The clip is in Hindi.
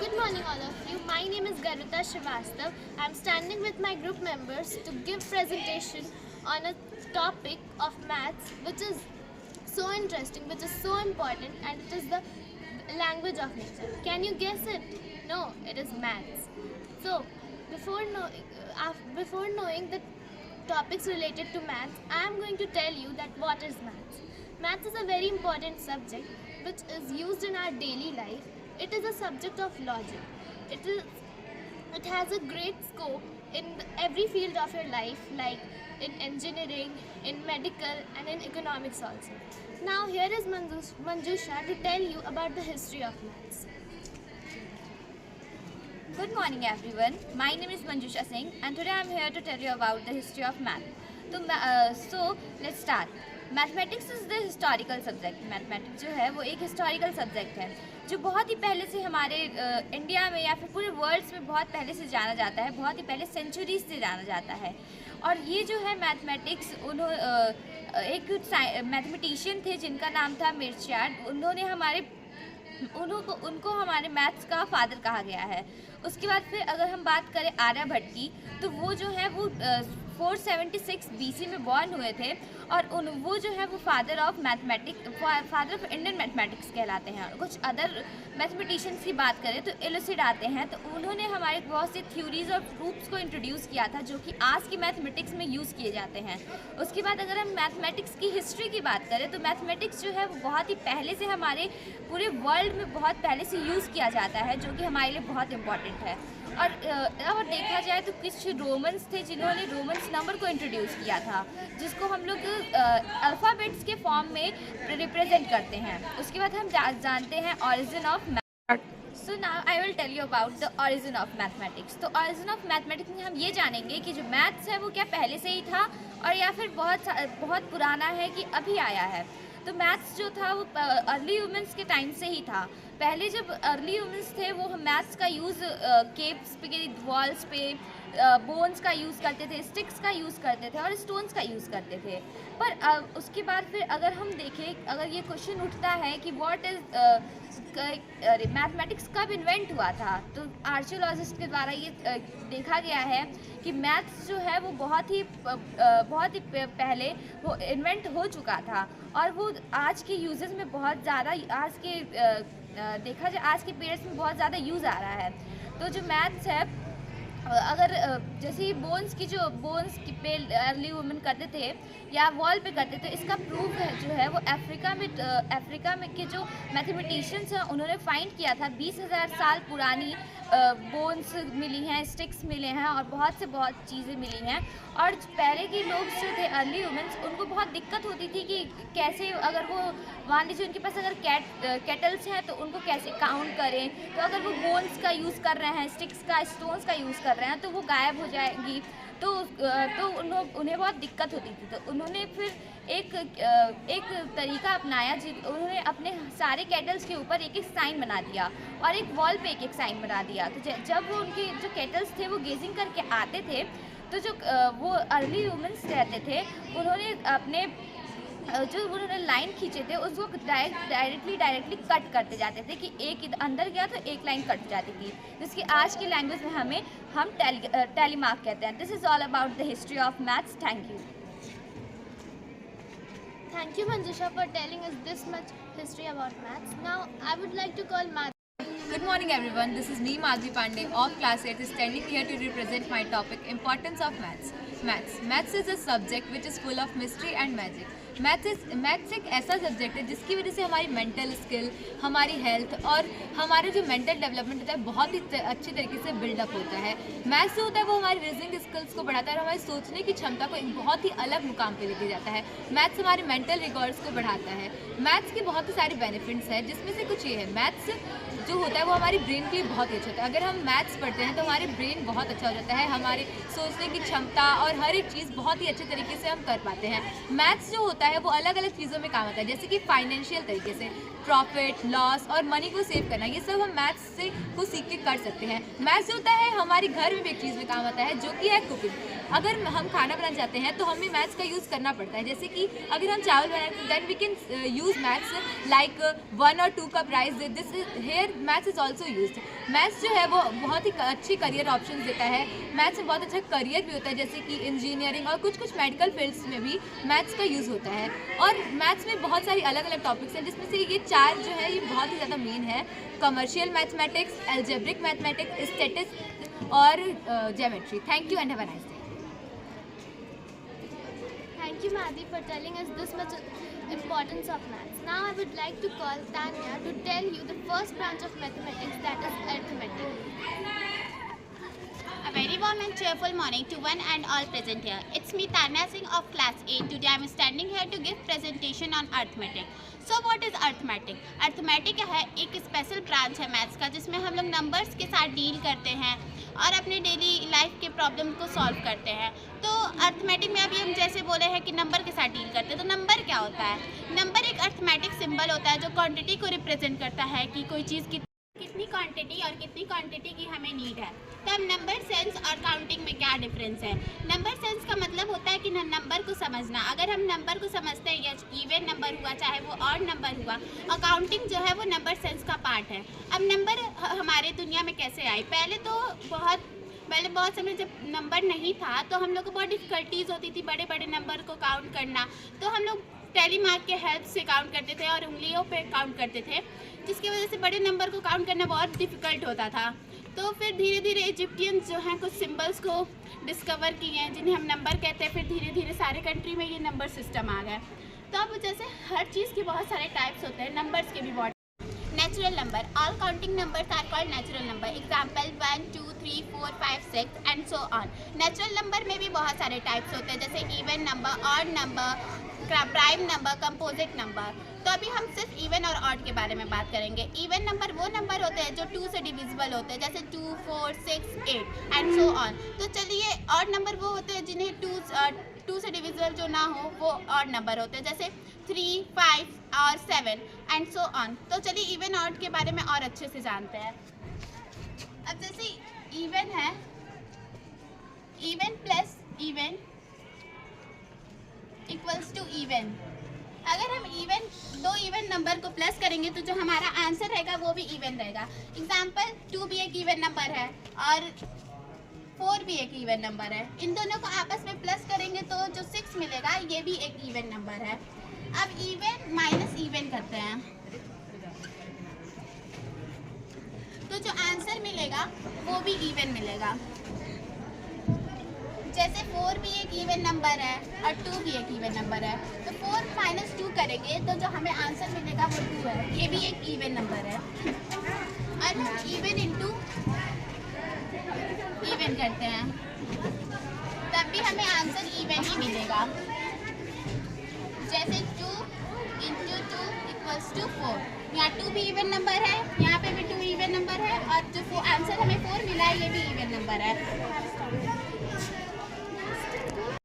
Good morning all of you. My name is Garvita Srivastav. I am standing with my group members to give presentation on a topic of maths which is so interesting, which is so important, and it is the language of nature. Can you guess it? No, it is maths. So before knowing the topics related to maths, I am going to tell you that what is maths. Maths is a very important subject which is used in our daily life. It is a subject of logic. It has a great scope in every field of your life, like in engineering, in medical, and in economics also. Now here is Manjusha to tell you about the history of maths. Good morning everyone. My name is Manjusha Singh and today I am here to tell you about the history of math. So let's start. Mathematics is the historical subject. Mathematics जो है वो एक हिस्टोरिकल सब्जेक्ट है जो बहुत ही पहले से हमारे इंडिया में या फिर पूरे वर्ल्ड में बहुत पहले से जाना जाता है, बहुत ही पहले सेंचुरीज से जाना जाता है. और ये जो है मैथमेटिक्स एक मैथमेटिशियन थे जिनका नाम था मिर्चार्ड. उनको हमारे मैथ्स का फादर कहा गया है. उसके बाद फिर अगर हम बात करें आर्यभट्ट की, तो वो जो है वो 476 BC में बॉर्न हुए थे और वो जो है वो फादर ऑफ इंडियन मैथमेटिक्स कहलाते हैं. कुछ अदर मैथमेटिशियंस की बात करें तो एलुसिड आते हैं, तो उन्होंने हमारे बहुत सी थ्योरीज और प्रूफ्स को इंट्रोड्यूस किया था जो कि आज की मैथमेटिक्स में यूज़ किए जाते हैं. उसके बाद अगर हम मैथमेटिक्स की हिस्ट्री की बात करें तो मैथमेटिक्स जो है वो बहुत ही पहले से हमारे पूरे वर्ल्ड में बहुत पहले से यूज़ किया जाता है, जो कि हमारे लिए बहुत इंपॉर्टेंट है. और देखा जाए तो कुछ रोमन्स थे जिन्होंने रोमन्स नंबर को इंट्रोड्यूस किया था, जिसको हम लोग अल्फ़ाबेट्स के फॉर्म में रिप्रेजेंट करते हैं. उसके बाद हम जानते हैं origin of math. So now I will tell you about the origin of mathematics. तो ऑरिजिन ऑफ मैथमेटिक्स में हम ये जानेंगे कि जो मैथ्स है वो क्या पहले से ही था और या फिर बहुत पुराना है कि अभी आया है. तो मैथ्स जो था वो अर्ली ह्यूमंस के टाइम से ही था. पहले जब अर्ली ह्यूमंस थे वो मैथ्स का यूज़ केव्स पे, वॉल्स पे बोन्स का यूज़ करते थे, स्टिक्स का यूज़ करते थे और स्टोन्स का यूज़ करते थे. पर उसके बाद फिर अगर हम देखें, अगर ये क्वेश्चन उठता है कि व्हाट इज़ मैथमेटिक्स कब इन्वेंट हुआ था, तो आर्कियोलॉजिस्ट के द्वारा ये देखा गया है कि मैथ्स जो है वो बहुत ही पहले वो इन्वेंट हो चुका था और वो आज के यूजेस में बहुत ज़्यादा देखा जाए आज के पीरियड्स में बहुत ज़्यादा यूज़ आ रहा है. तो जो मैथ्स है, अगर जैसे बोन्स की पे अर्ली वुमेन करते थे या वॉल पे करते थे, इसका प्रूफ है जो है वो अफ्रीका में के जो मैथमेटिशियंस हैं उन्होंने फाइंड किया था. 20,000 साल पुरानी बोन्स मिली हैं, स्टिक्स मिले हैं और बहुत चीज़ें मिली हैं. और पहले के लोग जो थे अर्ली ह्यूमंस, उनको बहुत दिक्कत होती थी कि कैसे, अगर वो मान लीजिए उनके पास अगर कैटल्स हैं तो उनको कैसे काउंट करें. तो अगर वो बोन्स का यूज़ कर रहे हैं, स्टिक्स का, स्टोन्स का यूज़ कर रहे हैं तो वो गायब हो जाएंगी. तो उन्हें बहुत दिक्कत होती थी. तो उन्होंने फिर एक तरीका अपनाया. उन्होंने अपने सारे कैटल्स के ऊपर एक साइन बना दिया और एक वॉल पे एक साइन बना दिया. तो जब वो उनके जो कैटल्स थे वो गेजिंग करके आते थे, तो जो वो अर्ली ह्यूमंस रहते थे उन्होंने लाइन खींचे थे उसको डायरेक्टली कट करते जाते थे कि एक अंदर गया तो एक लाइन कट जाती थी, जिसकी आज की लैंग्वेज में हम टेलीमार्क कहते हैं. This is all about the history of maths. Thank you. Thank you, Manjusha, for telling us this much history about maths. Now, I would like to call Madhvi. Good morning everyone, this is me Madhvi Pandey of class 8 standing here to represent my topic, importance of maths. Maths is a subject which is full of mystery and magic. Maths एक ऐसा सब्जेक्ट है जिसकी वजह से हमारी मेंटल स्किल, हमारी हेल्थ और हमारे जो मेंटल डेवलपमेंट होता है बहुत ही अच्छी तरीके से बिल्डअप होता है. मैथ्स जो होता है वो हमारी रीजनिंग स्किल्स को बढ़ाता है और हमारी सोचने की क्षमता को एक बहुत ही अलग मुकाम पे लेके जाता है. मैथ्स हमारे मेंटल रिकॉर्ड्स को बढ़ाता है. मैथ्स के बहुत ही सारे बेनिफिट्स हैं, जिसमें से कुछ ये है. मैथ्स जो होता है वो हमारी ब्रेन के लिए बहुत ही अच्छा होता है. अगर हम मैथ्स पढ़ते हैं तो हमारे ब्रेन बहुत अच्छा हो जाता है, हमारे सोचने की क्षमता और हर एक चीज़ बहुत ही अच्छे तरीके से हम कर पाते हैं. मैथ्स जो होता है वो अलग अलग चीज़ों में काम आता है, जैसे कि फाइनेंशियल तरीके से प्रॉफिट, लॉस और मनी को सेव करना, ये सब हम मैथ्स से कुछ सीख के कर सकते हैं. मैथ्स होता है हमारे घर में भी एक चीज़ में काम आता है जो कि है कुकिंग. अगर हम खाना बनाना चाहते हैं तो हमें मैथ्स का यूज़ करना पड़ता है। जैसे कि अगर हम चावल बनाए then we can use maths like 1 और 2 cup rice, this here maths is also used. Maths जो है वो बहुत ही अच्छी करियर ऑप्शन देता है। मैथ्स में बहुत अच्छा करियर भी होता है, जैसे कि इंजीनियरिंग और कुछ मेडिकल फील्ड्स में भी मैथ्स का यूज़ होता है। और मैथ्स में बहुत सारी अलग अलग टॉपिक्स हैं, जिसमें से ये 4 जो है ये बहुत ही ज़्यादा मेन है: commercial mathematics, algebraic mathematics, statistics और geometry. Thank you and have a nice day. Thank you, Madhi, for telling us this much importance of maths. Now I would like to call Tanya to tell you the first branch of mathematics, that is arithmetic. A very warm and cheerful morning to one and all present here. It's me, Tanya Singh of class 8. Today I am standing here to give presentation on arithmetic. So what is arithmetic? Arithmetic है एक स्पेशल ब्रांच है मैथ्स का, जिसमें हम लोग नंबर्स के साथ डील करते हैं और अपने डेली लाइफ के प्रॉब्लम को सॉल्व करते हैं। तो अर्थमेटिक में अभी हम जैसे बोले हैं कि नंबर के साथ डील करते हैं, तो नंबर क्या होता है? नंबर एक अर्थमेटिक सिंबल होता है जो क्वांटिटी को रिप्रेजेंट करता है कि कोई चीज़ कितनी क्वांटिटी और कितनी क्वांटिटी की हमें नीड है। तो अब नंबर सेंस और काउंटिंग में क्या डिफरेंस है? नंबर सेंस का मतलब होता है कि नंबर को समझना। अगर हम नंबर को समझते हैं, या इवन नंबर हुआ चाहे वो ऑड नंबर हुआ, और काउंटिंग जो है वो नंबर सेंस का पार्ट है। अब नंबर हमारे दुनिया में कैसे आए? पहले बहुत समय जब नंबर नहीं था तो हम लोग को बहुत डिफ़िकल्टीज़ होती थी बड़े बड़े नंबर को काउंट करना। तो हम लोग टैली मार्क के हेल्प से काउंट करते थे और उंगलियों पे काउंट करते थे, जिसकी वजह से बड़े नंबर को काउंट करना बहुत डिफ़िकल्ट होता था। तो फिर धीरे धीरे इजिप्टियंस जो हैं कुछ सिंबल्स को डिस्कवर किए हैं जिन्हें हम नंबर कहते हैं। फिर धीरे धीरे सारे कंट्री में ये नंबर सिस्टम आ गया। तो अब जैसे हर चीज़ के बहुत सारे टाइप्स होते हैं, नंबर्स के भी बहुत। Natural number. All counting numbers are called natural number. Example 1, 2, 3, 4, 5, 6 and so on. Natural number में भी बहुत सारे टाइप्स होते हैं, जैसे even number, odd number, prime number, composite number. तो अभी हम सिर्फ इवन और ऑड के बारे में बात करेंगे। इवन नंबर वो नंबर होते हैं जो 2 से डिविजिबल होते हैं, जैसे 2, 4, 6, 8 एंड सो ऑन। तो चलिए, ऑड नंबर वो होते हैं जिन्हें 2 से डिविजिबल जो ना हो वो ऑड नंबर होते हैं, जैसे 3, 5 और 7 एंड सो ऑन। तो चलिए इवन ऑड के बारे में और अच्छे से जानते हैं। अब जैसे इवन है, even plus even equals to even. अगर हम दो इवन नंबर को प्लस करेंगे तो जो हमारा आंसर रहेगा वो भी इवन रहेगा। एग्जाम्पल 2 भी एक इवन नंबर है और 4 भी एक इवन नंबर है। इन दोनों को आपस में प्लस करेंगे तो जो 6 मिलेगा ये भी एक इवन नंबर है। अब इवन माइनस इवन करते हैं तो जो आंसर मिलेगा वो भी इवन मिलेगा। जैसे 4 भी एक इवन नंबर है और 2 भी एक इवन नंबर है, तो 4 माइनस 2 करेंगे तो जो हमें आंसर मिलेगा वो 2 है, ये भी एक इवन नंबर है। और हम इवन इंटू इवन करते हैं तब भी हमें आंसर इवन ही मिलेगा। जैसे 2 इंटू 2 इक्वल्स टू 4। यहाँ 2 भी इवन नंबर है, यहाँ पे भी 2 इवन नंबर है और जो आंसर हमें 4 मिला है ये भी इवन नंबर है।